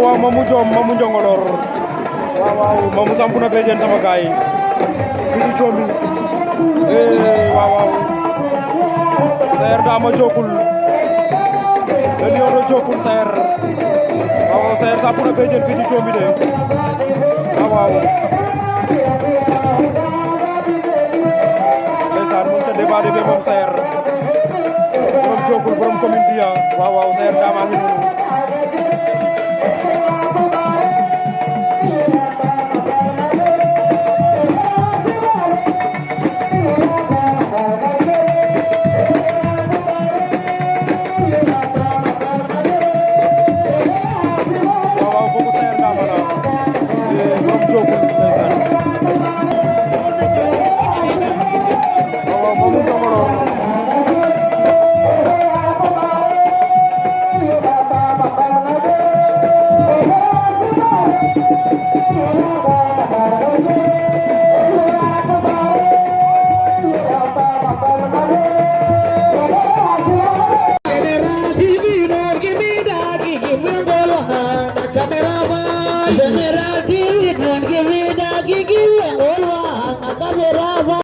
waaw Mamou Njongolor waaw Mamou sampu na bejen sama gaay fii di Combi waaw Sayer Dama Jokul le lion de Jokul Sayer waaw Sayer sampu na bejen fii di Combi de waaw ndeysaan moom ca débat de be moom Sayer borom Jokul borom commune bi waaw Sayer Dama ngi noonu General TV